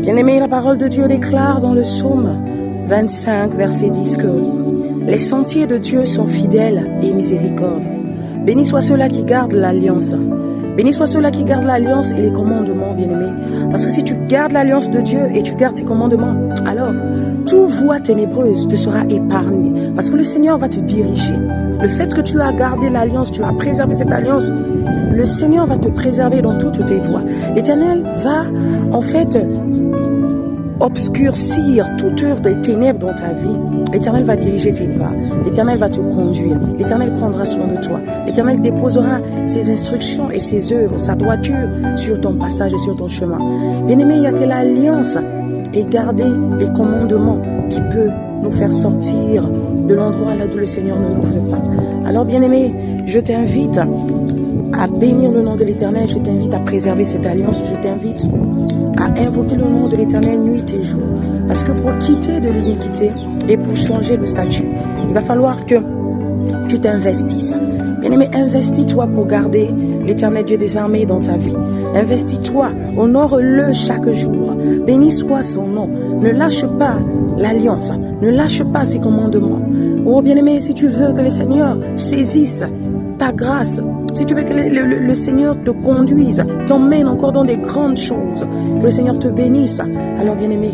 Bien-aimé, la parole de Dieu déclare dans le psaume 25, verset 10 que les sentiers de Dieu sont fidèles et miséricordes. Béni soit ceux-là qui gardent l'alliance. Béni soit ceux-là qui gardent l'alliance et les commandements, bien-aimé. Parce que si tu gardes l'alliance de Dieu et tu gardes ses commandements, alors toute voie ténébreuse te sera épargnée. Parce que le Seigneur va te diriger. Le fait que tu as gardé l'alliance, tu as préservé cette alliance, le Seigneur va te préserver dans toutes tes voies. L'Éternel va, en fait, obscurcir toute œuvre des ténèbres dans ta vie. L'Éternel va diriger tes pas. L'Éternel va te conduire. L'Éternel prendra soin de toi. L'Éternel déposera ses instructions et ses œuvres, sa droiture sur ton passage et sur ton chemin. Bien-aimé, il n'y a que l'alliance et garder les commandements qui peut nous faire sortir de l'endroit là où le Seigneur ne nous veut pas. Alors, bien-aimé, je t'invite à bénir le nom de l'Éternel. Je t'invite à préserver cette alliance. Je t'invite à invoquer le nom de l'Éternel nuit et jour. Parce que pour quitter de l'iniquité et pour changer de statut, il va falloir que tu t'investisses. Bien-aimé, investis-toi pour garder l'Éternel Dieu des armées dans ta vie. Investis-toi, honore-le chaque jour. Béni soit son nom. Ne lâche pas l'alliance. Ne lâche pas ses commandements. Oh bien-aimé, si tu veux que le Seigneur saisisse ta grâce, si tu veux que le Seigneur te conduise, t'emmène encore dans des grandes choses, que le Seigneur te bénisse, alors bien-aimé,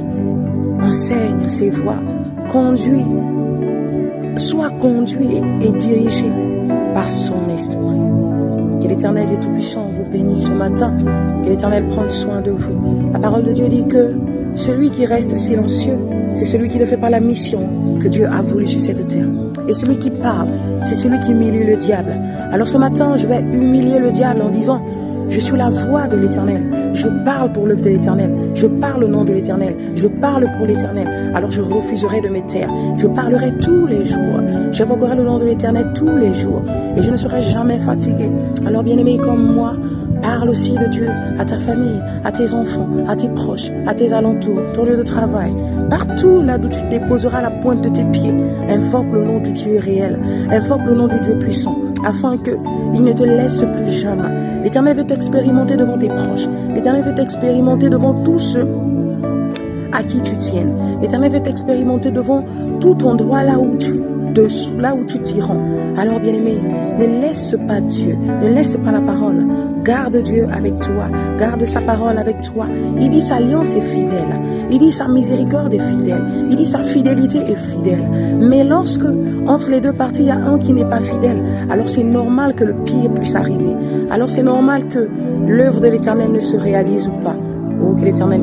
enseigne ses voies, conduis, sois conduit et dirigé par son esprit. Que l'Éternel Dieu Tout-Puissant vous bénisse ce matin, que l'Éternel prenne soin de vous. La parole de Dieu dit que celui qui reste silencieux, c'est celui qui ne fait pas la mission que Dieu a voulu sur cette terre. Et celui qui parle, c'est celui qui humilie le diable. Alors ce matin, je vais humilier le diable en disant, je suis la voix de l'Éternel. Je parle pour l'œuvre de l'Éternel. Je parle au nom de l'Éternel. Je parle pour l'Éternel. Alors je refuserai de me taire. Je parlerai tous les jours. J'invoquerai le nom de l'Éternel tous les jours. Et je ne serai jamais fatigué. Alors bien-aimé comme moi, parle aussi de Dieu à ta famille, à tes enfants, à tes proches, à tes alentours, ton lieu de travail. Partout là où tu déposeras la pointe de tes pieds, invoque le nom du Dieu réel, invoque le nom du Dieu puissant, afin qu'il ne te laisse plus jamais. L'Éternel veut t'expérimenter devant tes proches. L'Éternel veut t'expérimenter devant tous ceux à qui tu tiennes. L'Éternel veut t'expérimenter devant tout endroit là où tu t'y rends. Alors bien-aimé, ne laisse pas Dieu, ne laisse pas la parole. Garde Dieu avec toi, garde sa parole avec toi. Il dit sa alliance est fidèle, il dit sa miséricorde est fidèle, il dit sa fidélité est fidèle. Mais lorsque entre les deux parties, il y a un qui n'est pas fidèle, alors c'est normal que le pire puisse arriver. Alors c'est normal que l'œuvre de l'Éternel ne se réalise ou pas. Oh, que l'Éternel